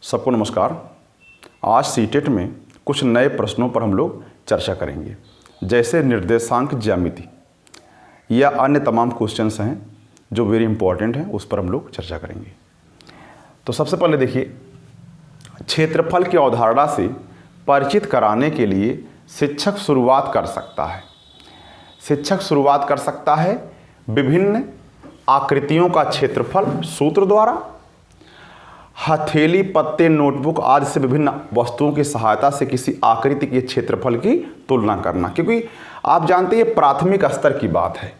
सबको नमस्कार। आज सीटेट में कुछ नए प्रश्नों पर हम लोग चर्चा करेंगे, जैसे निर्देशांक ज्यामिति या अन्य तमाम क्वेश्चंस हैं जो वेरी इंपॉर्टेंट हैं, उस पर हम लोग चर्चा करेंगे। तो सबसे पहले देखिए, क्षेत्रफल की अवधारणा से परिचित कराने के लिए शिक्षक शुरुआत कर सकता है। शिक्षक शुरुआत कर सकता है विभिन्न आकृतियों का क्षेत्रफल सूत्र द्वारा, हथेली, पत्ते, नोटबुक आदि से विभिन्न वस्तुओं की सहायता से किसी आकृति के क्षेत्रफल की तुलना करना। क्योंकि आप जानते हैं ये प्राथमिक स्तर की बात है,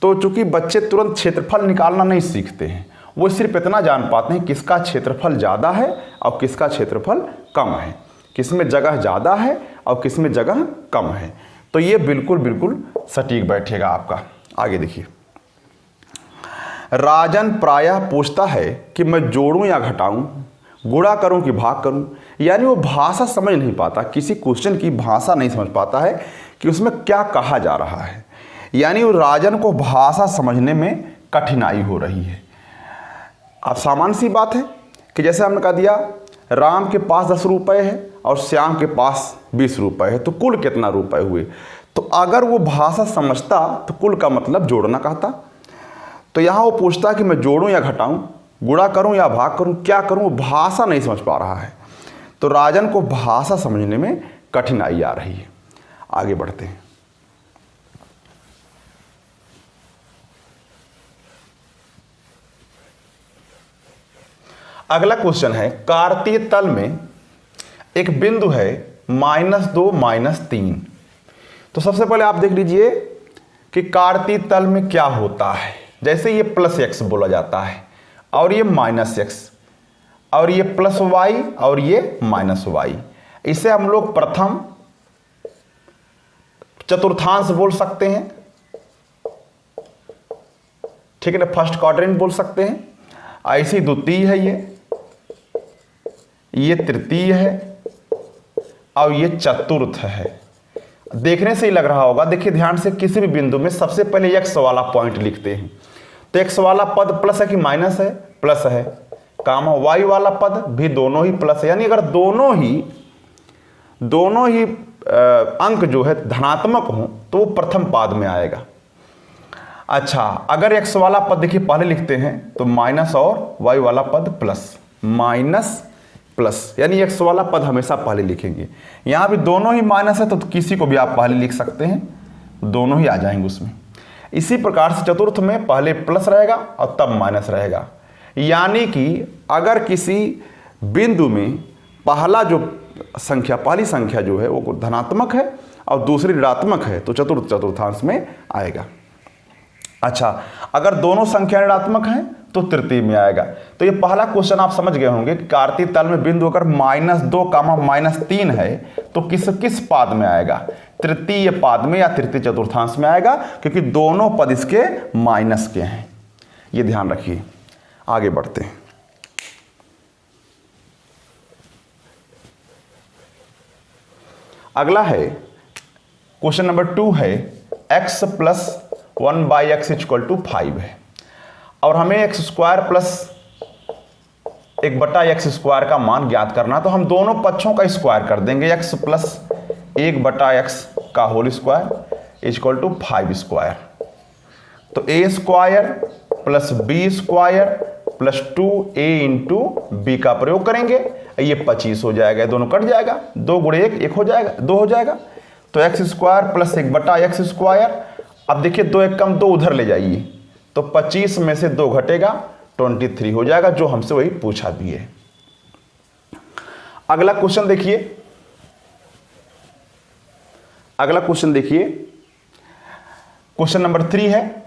तो चूंकि बच्चे तुरंत क्षेत्रफल निकालना नहीं सीखते हैं, वो सिर्फ इतना जान पाते हैं किसका क्षेत्रफल ज़्यादा है और किसका क्षेत्रफल कम है, किसमें जगह ज़्यादा है और किसमें जगह कम है। तो ये बिल्कुल सटीक बैठेगा आपका। आगे देखिए, राजन प्रायः पूछता है कि मैं जोड़ूं या घटाऊं, गुणा करूं कि भाग करूं। यानी वो भाषा समझ नहीं पाता, किसी क्वेश्चन की भाषा नहीं समझ पाता है कि उसमें क्या कहा जा रहा है। यानी वो राजन को भाषा समझने में कठिनाई हो रही है। अब सामान्य सी बात है कि जैसे हमने कह दिया राम के पास 10 रुपये है और श्याम के पास 20 रुपये है, तो कुल कितना रुपए हुए। तो अगर वो भाषा समझता तो कुल का मतलब जोड़ना कहता। तो यहाँ वो पूछता कि मैं जोड़ूं या घटाऊं, गुणा करूं या भाग करूं, क्या करूं। वो भाषा नहीं समझ पा रहा है, तो राजन को भाषा समझने में कठिनाई आ रही है। आगे बढ़ते हैं। अगला क्वेश्चन है, कार्तीय तल में एक बिंदु है -2 -3। तो सबसे पहले आप देख लीजिए कि कार्तीय तल में क्या होता है। जैसे ये +x बोला जाता है और ये -x और ये +y और ये -y, इसे हम लोग प्रथम चतुर्थांश बोल सकते हैं, ठीक है ना, फर्स्ट क्वाड्रेंट बोल सकते हैं। ऐसी द्वितीय है, ये तृतीय है और ये चतुर्थ है। देखने से ही लग रहा होगा, देखिए ध्यान से, किसी भी बिंदु में सबसे पहले x वाला पॉइंट लिखते हैं। तो x वाला पद प्लस है कि माइनस है? प्लस है। कामा y वाला पद भी दोनों ही प्लस है। यानी अगर दोनों ही अंक जो है धनात्मक हो तो वो प्रथम पाद में आएगा। अच्छा, अगर x वाला पद देखिए पहले लिखते हैं तो माइनस और y वाला पद प्लस, माइनस प्लस, यानी x वाला पद हमेशा पहले लिखेंगे। यहाँ भी दोनों ही माइनस है तो किसी को भी आप पहले लिख सकते हैं, दोनों ही आ जाएंगे उसमें। इसी प्रकार से चतुर्थ में पहले प्लस रहेगा और तब माइनस रहेगा। यानी कि अगर किसी बिंदु में पहली संख्या जो है वो धनात्मक है और दूसरी ऋणात्मक है तो चतुर्थांश में आएगा। अच्छा, अगर दोनों संख्या ऋणात्मक हैं तो तृतीय में आएगा। तो ये पहला क्वेश्चन आप समझ गए होंगे कि कार्तीय तल में बिंदु अगर -2, -3 है तो किस पाद में आएगा? तृतीय पाद में या तृतीय चतुर्थांश में आएगा, क्योंकि दोनों पद इसके माइनस के हैं। ये ध्यान रखिए। आगे बढ़ते हैं। अगला है क्वेश्चन नंबर 2 है, x + 1/x = 5 है और हमें x² + 1/x² का मान ज्ञात करना। तो हम दोनों पक्षों का स्क्वायर कर देंगे, x + 1/x का होल स्क्वायर = 5²। तो a² + b² + 2a × b का प्रयोग करेंगे, ये 25 हो जाएगा, दोनों कट जाएगा, 2 × 1 1 हो जाएगा, 2 हो जाएगा। तो x² + 1/x²। अब देखिए 2 1 कम 2 उधर ले जाइए, तो 25 में से 2 घटेगा, 23 हो जाएगा, जो हमसे वही पूछा भी है। अगला क्वेश्चन देखिए, क्वेश्चन नंबर 3 है।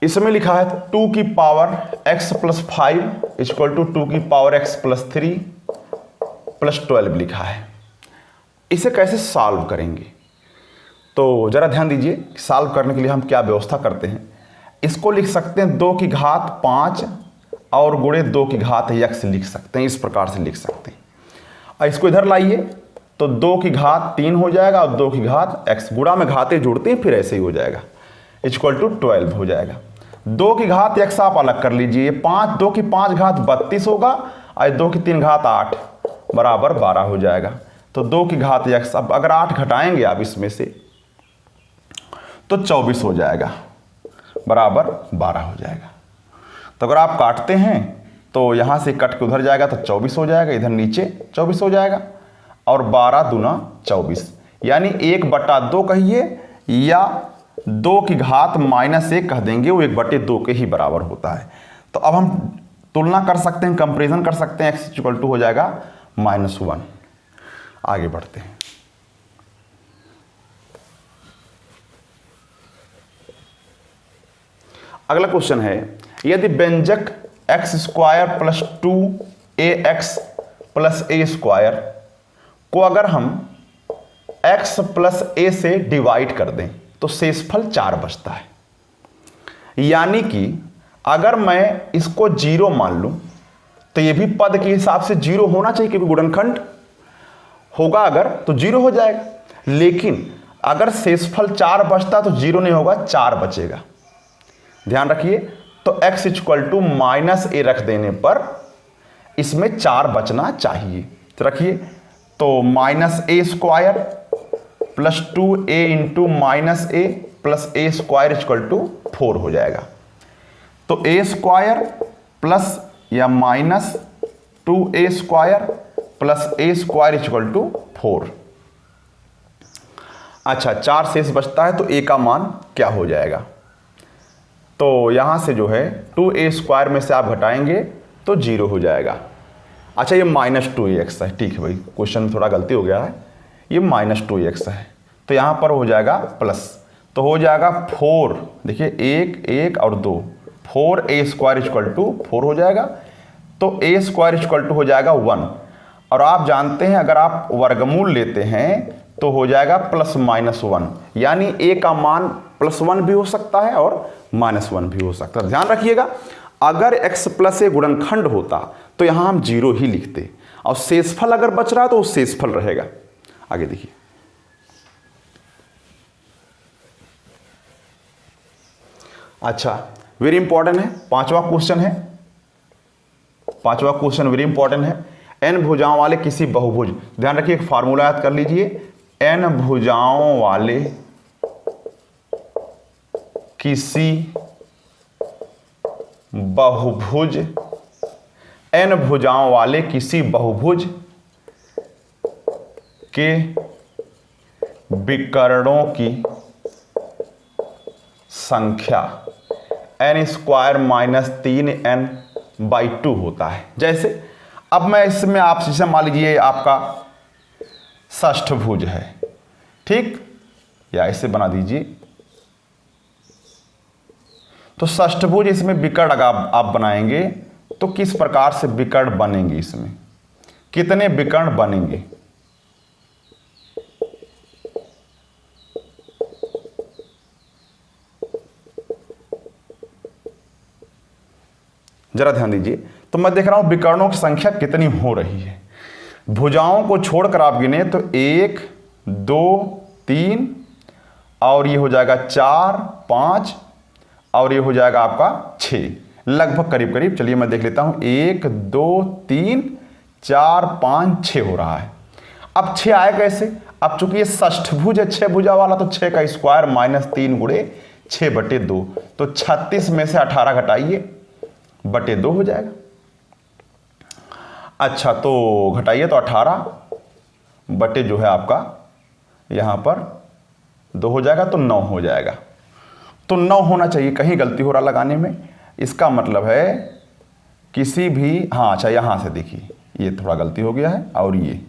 इसमें लिखा है 2 की पावर x + 5 = 2 की पावर x + 3 + 12 लिखा है। इसे कैसे सॉल्व करेंगे? तो जरा ध्यान दीजिए, सॉल्व करने के लिए हम क्या व्यवस्था करते हैं। इसको लिख सकते हैं 2 की घात 5 और गुणे 2 की घात x लिख सकते हैं, इस प्रकार से लिख सकते हैं। और इसको इधर लाइए तो 2 की घात 3 हो जाएगा और 2 की घात x, गुणा में घातें जुड़ते हैं फिर ऐसे ही हो जाएगा, = 12 हो जाएगा। 2 की घात x आप अलग कर लीजिए, 2 की 5 घात 32 होगा और 2 की 3 घात 8 बराबर 12 हो जाएगा। तो 2 की घात x, अब अगर 8 घटाएंगे आप इसमें से तो 24 हो जाएगा, बराबर 12 हो जाएगा। तो अगर आप काटते हैं तो यहाँ से कट के उधर जाएगा तो 24 हो जाएगा, इधर नीचे 24 हो जाएगा और 12 दूना 24, यानी 1/2 कहिए या 2 की घात -1 कह देंगे, वो 1/2 के ही बराबर होता है। तो अब हम तुलना कर सकते हैं, कंपेरिजन कर सकते हैं, x = हो जाएगा -1। आगे बढ़ते हैं। अगला क्वेश्चन है, यदि व्यंजक x² + 2ax + a² को अगर हम x + a से डिवाइड कर दें तो शेषफल 4 बचता है। यानी कि अगर मैं इसको 0 मान लूं तो ये भी पद के हिसाब से 0 होना चाहिए, क्योंकि गुणनखंड होगा अगर तो 0 हो जाएगा। लेकिन अगर शेषफल 4 बचता तो 0 नहीं होगा, 4 बचेगा। ध्यान रखिए, तो x = -a रख देने पर इसमें 4 बचना चाहिए। तो रखिए, तो -a² + 2a × -a + a² = 4 हो जाएगा। तो a² प्लस या -2a² + a² = 4। अच्छा, 4 शेष बचता है तो a का मान क्या हो जाएगा? तो यहाँ से जो है 2a² में से आप घटाएंगे तो 0 हो जाएगा। अच्छा, ये -2ax है, ठीक है भाई, क्वेश्चन में थोड़ा गलती हो गया है, ये -2ax है, तो यहाँ पर हो जाएगा प्लस, तो हो जाएगा 4। देखिए 1 और 2, 4a² = 4 हो जाएगा। तो a² हो जाएगा 1, और आप जानते हैं अगर आप वर्गमूल लेते हैं तो हो जाएगा +-1, यानी a का मान +1 भी हो सकता है और -1 भी हो सकता है। ध्यान रखिएगा, अगर x + a गुणनखंड होता तो यहां हम 0 ही लिखते, और शेषफल अगर बच रहा है तो वो शेषफल रहेगा। आगे देखिए, अच्छा वेरी इंपॉर्टेंट है, 5वां क्वेश्चन है। 5वां क्वेश्चन वेरी इंपॉर्टेंट है। n भुजाओं वाले किसी बहुभुज, ध्यान रखिए एक फार्मूला याद कर लीजिए, n भुजाओं वाले किसी बहुभुज, n भुजाओं वाले किसी बहुभुज के विकर्णों की संख्या n² - 3n/2 होता है। जैसे अब मैं इसमें आप जैसे मान लीजिए आपका षष्ठभुज है, ठीक, या इसे बना दीजिए, तो षष्ठभुज इसमें विकर्ण अगर आप बनाएंगे तो किस प्रकार से विकर्ण बनेंगे, इसमें कितने विकर्ण बनेंगे? जरा ध्यान दीजिए, तो मैं देख रहा हूं विकर्णों की संख्या कितनी हो रही है। भुजाओं को छोड़कर आप गिने तो 1 2 3 और ये हो जाएगा 4 5 और ये हो जाएगा आपका 6, लगभग करीब करीब। चलिए मैं देख लेता हूं, 1 2 3 4 5 6 हो रहा है। अब 6 आया कैसे? अब चूंकि ये षष्ठभुज है 6 भुजा वाला, तो 6 का स्क्वायर -3 × 6/2, तो 36 में से 18 घटाइए, /2 हो जाएगा। अच्छा, तो घटाइए तो 18 बटे जो है आपका यहाँ पर 2 हो जाएगा, तो 9 हो जाएगा। तो 9 होना चाहिए, कहीं गलती हो रहा लगाने में। इसका मतलब है किसी भी, हाँ अच्छा यहाँ से देखिए ये थोड़ा गलती हो गया है, और ये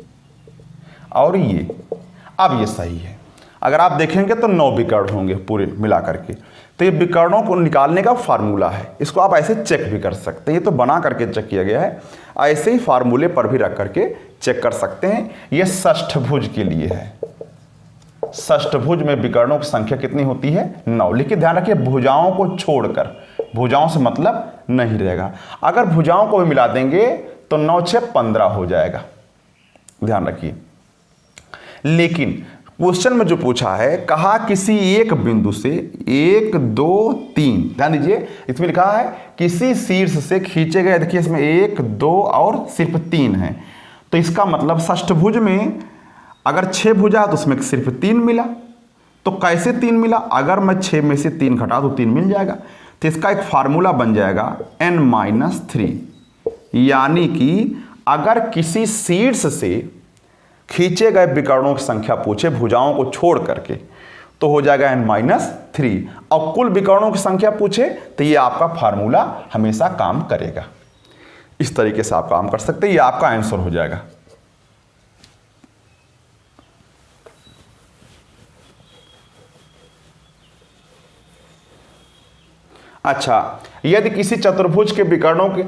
अब ये सही है। अगर आप देखेंगे तो 9 विकर्ण होंगे पूरे मिला करके। तो ये विकर्णों को निकालने का फार्मूला है, इसको आप ऐसे चेक भी कर सकते हैं। ये तो बना करके चेक किया गया है, ऐसे ही फार्मूले पर भी रख करके चेक कर सकते हैं। ये षष्ठभुज के लिए है। षष्ठभुज में विकर्णों की संख्या कितनी होती है? 9। लेकिन ध्यान रखिए भुजाओं को छोड़कर, भुजाओं से मतलब नहीं रहेगा। अगर भुजाओं को भी मिला देंगे तो 9 6 15 हो जाएगा, ध्यान रखिए। लेकिन क्वेश्चन में जो पूछा है, कहा किसी एक बिंदु से 1 2 3, ध्यान दीजिए इसमें लिखा है किसी शीर्ष से खींचे गए, देखिए इसमें 1 2 और सिर्फ 3 है, तो इसका मतलब षष्ठभुज में अगर 6 भुजा तो उसमें सिर्फ 3 मिला। तो कैसे 3 मिला? अगर मैं 6 में से 3 घटा तो 3 मिल जाएगा। तो इसका एक फार्मूला बन जाएगा n-3, यानी कि अगर किसी शीर्ष से खींचे गए विकर्णों की संख्या पूछे भुजाओं को छोड़ करके तो हो जाएगा n-3, और कुल विकर्णों की संख्या पूछे तो ये आपका फार्मूला हमेशा काम करेगा। इस तरीके से आप काम कर सकते हैं, ये आपका आंसर हो जाएगा। अच्छा, यदि किसी चतुर्भुज के विकर्णों के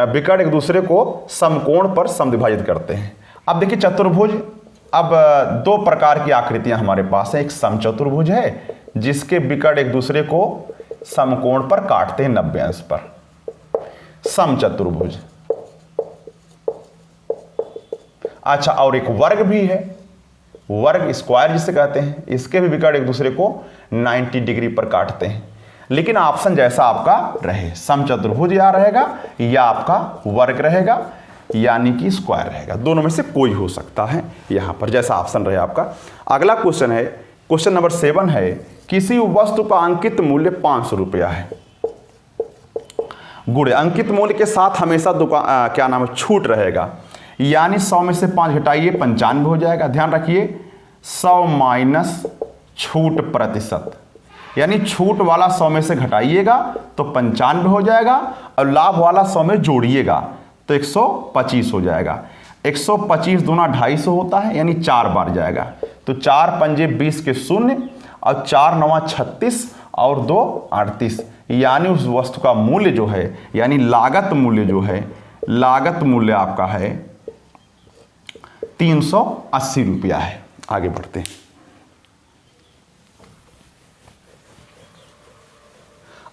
विकर्ण एक दूसरे को समकोण पर समद्विभाजित करते हैं। अब देखिए चतुर्भुज, अब 2 प्रकार की आकृतियां हमारे पास है। एक समचतुर्भुज है जिसके विकर्ण एक दूसरे को समकोण पर काटते हैं 90 अंश पर, समचतुर्भुज। अच्छा, और एक वर्ग भी है, वर्ग स्क्वायर जिसे कहते हैं, इसके भी विकर्ण एक दूसरे को 90 डिग्री पर काटते हैं। लेकिन ऑप्शन जैसा आपका रहे, समचतुर्भुज या रहेगा या आपका वर्ग रहेगा यानी कि स्क्वायर रहेगा, दोनों में से कोई हो सकता है यहां पर, जैसा ऑप्शन रहे आपका। अगला क्वेश्चन है, क्वेश्चन नंबर 7 है, किसी वस्तु का अंकित मूल्य 500 रुपया है, गुणे अंकित मूल्य के साथ हमेशा क्या नाम है, छूट रहेगा, यानी 100 में से 5 घटाइए 95 हो जाएगा। ध्यान रखिए 100 माइनस छूट प्रतिशत, यानी छूट वाला 100 में से घटाइएगा तो 95 हो जाएगा, और लाभ वाला 100 में जोड़िएगा तो 125 हो जाएगा। 125 दूना 250 होता है, यानी 4 बार जाएगा, तो 4 पंजे 20 के 0 और 4 नवा 36 और 2 38, यानी उस वस्तु का मूल्य जो है, यानी लागत मूल्य जो है, लागत मूल्य आपका है 380 रुपया है। आगे बढ़ते हैं।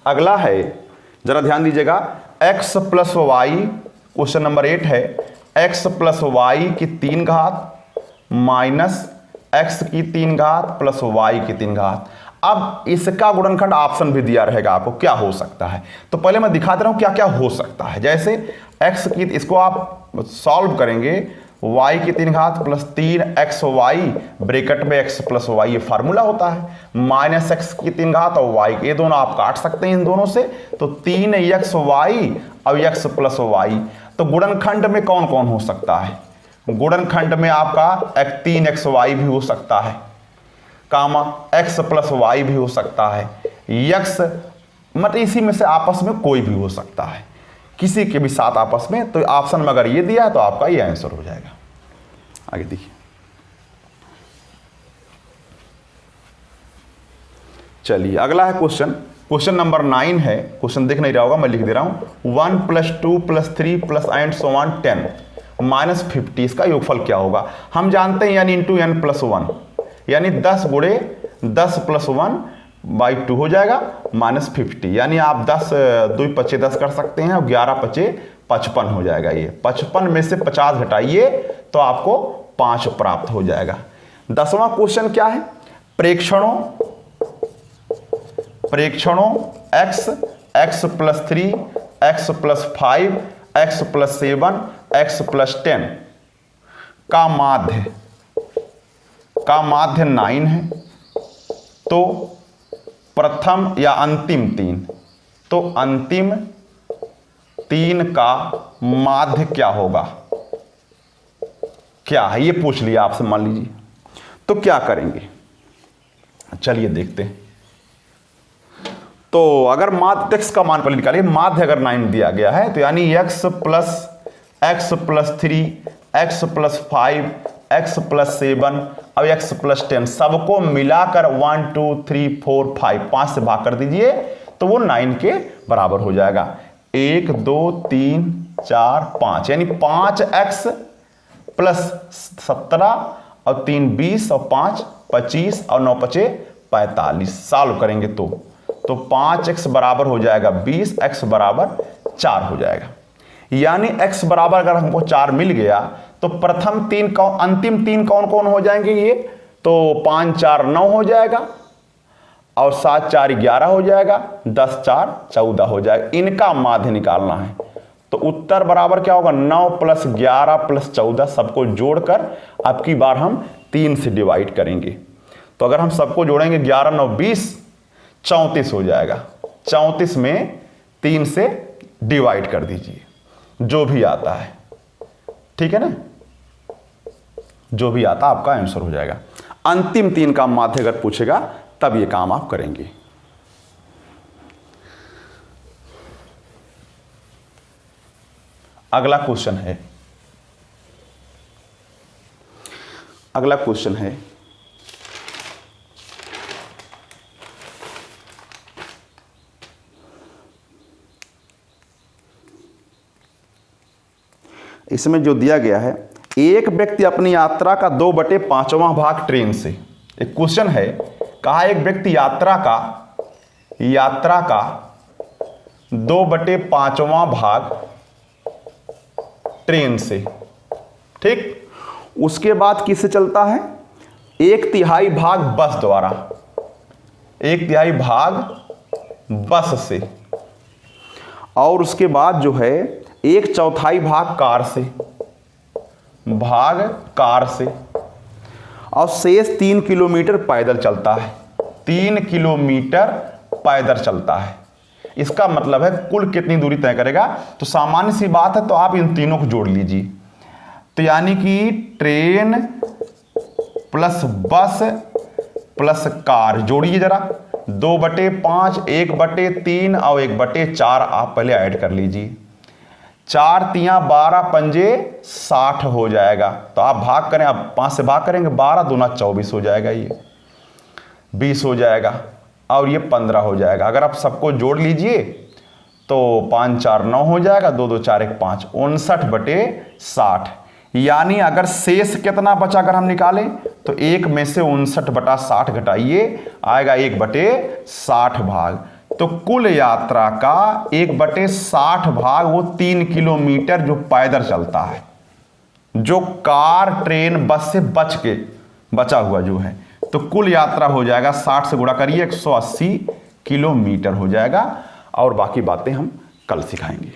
अगला है, जरा ध्यान दीजिएगा, x plus y, question number 8 है, x प्लस वाई की 3 घात माइनस x की 3 घात प्लस y की 3 घात। अब इसका गुणनखंड ऑप्शन भी दिया रहेगा आपको, क्या हो सकता है। तो पहले मैं दिखा दे रहा हूं क्या क्या हो सकता है। जैसे x की, इसको आप सॉल्व करेंगे, y की 3 घात प्लस 3xy ब्रैकेट में x प्लस वाई, ये फार्मूला होता है, माइनस x की 3 घात और y, ये दोनों आप काट सकते हैं इन दोनों से, तो 3xy और x प्लस वाई। तो गुणनखंड में कौन कौन हो सकता है? गुणनखंड में आपका 3xy भी हो सकता है, कामा x प्लस वाई भी हो सकता है, x मतलब इसी में से आपस में कोई भी हो सकता है, किसी के भी साथ आपस में। तो ऑप्शन में अगर ये दिया है तो आपका ये आंसर हो जाएगा। आगे देखिए, चलिए अगला है क्वेश्चन, क्वेश्चन नंबर 9 है। क्वेश्चन देख नहीं रहा होगा, मैं लिख दे रहा हूं। 1 + 2 + 3 + एंड सो ऑन 10 -50, इसका योगफल क्या होगा? हम जानते हैं, यानी इंटू n + 1, यानी 10 गुणे 10 + 1/2 हो जाएगा -50, यानी आप 10 2 × 10 कर सकते हैं, और 11 × 55 हो जाएगा। ये 55 में से 50 घटाइए तो आपको 5 प्राप्त हो जाएगा। 10वां क्वेश्चन क्या है? प्रेक्षणों x, x + 3, x + 5, x + 7, x + 10 का माध्य 9 है। तो प्रथम या अंतिम 3, तो अंतिम 3 का माध्य क्या होगा? क्या है ये पूछ लिया आपसे, मान लीजिए, तो क्या करेंगे? चलिए देखते हैं। तो अगर माध्य x का मान पहले निकालिए, माध्य अगर 9 दिया गया है तो यानी x + 3, x + 5, x + 7 और x + 10 सबको मिलाकर 1 2 3 4 5 से भाग कर दीजिए तो वो 9 के बराबर हो जाएगा। 1 2 3 4 5, यानी 5x + 17 और 3 20 और 5 25 और 9 × 5 45। सॉल्व करेंगे तो 5x बराबर हो जाएगा 20, x बराबर 4 हो जाएगा। यानी x बराबर अगर हमको 4 मिल गया तो प्रथम 3 अंतिम 3 कौन कौन हो जाएंगे? ये तो 5 4 9 हो जाएगा और 7 4 11 हो जाएगा, 10 4 14 हो जाएगा। इनका माध्य निकालना है। तो उत्तर बराबर क्या होगा, 9 + 11 + 14 सबको जोड़कर अब की बार हम 3 से डिवाइड करेंगे। तो अगर हम सबको जोड़ेंगे 11 9 20 34 हो जाएगा। 34 में 3 से डिवाइड कर दीजिए, जो भी आता है, ठीक है ना, जो भी आता आपका आंसर हो जाएगा। अंतिम 3 का माध्य अगर पूछेगा तब ये काम आप करेंगे। अगला क्वेश्चन है, अगला क्वेश्चन है इसमें जो दिया गया है, एक व्यक्ति अपनी यात्रा का 2/5वां भाग ट्रेन से, एक क्वेश्चन है, कहा एक व्यक्ति यात्रा का 2/5वां भाग ट्रेन से, ठीक, उसके बाद किससे चलता है, 1/3 भाग बस द्वारा, 1/3 भाग बस से, और उसके बाद जो है 1/4 भाग कार से, और शेष 3 किलोमीटर पैदल चलता है, 3 किलोमीटर पैदल चलता है। इसका मतलब है कुल कितनी दूरी तय करेगा। तो सामान्य सी बात है, तो आप इन तीनों को जोड़ लीजिए। तो यानी कि ट्रेन प्लस बस प्लस कार जोड़िए जरा, 2/5, 1/3 और 1/4 आप पहले ऐड कर लीजिए। 4 तियां 12 पंजे 60 हो जाएगा। तो आप भाग करें, आप 5 से भाग करेंगे, 12 दूना 24 हो जाएगा, ये 20 हो जाएगा और ये 15 हो जाएगा। अगर आप सबको जोड़ लीजिए तो 5 4 9 हो जाएगा, 2 2 4 1 5, 59/60। यानी अगर शेष कितना बचा अगर हम निकालें तो 1 में से 59/60 घटाइए, आएगा 1/60 भाग। तो कुल यात्रा का 1/60 भाग वो 3 किलोमीटर जो पैदल चलता है, जो कार ट्रेन बस से बचा हुआ जो है, तो कुल यात्रा हो जाएगा 60 से गुणा करिए 180 किलोमीटर हो जाएगा। और बाकी बातें हम कल सिखाएंगे।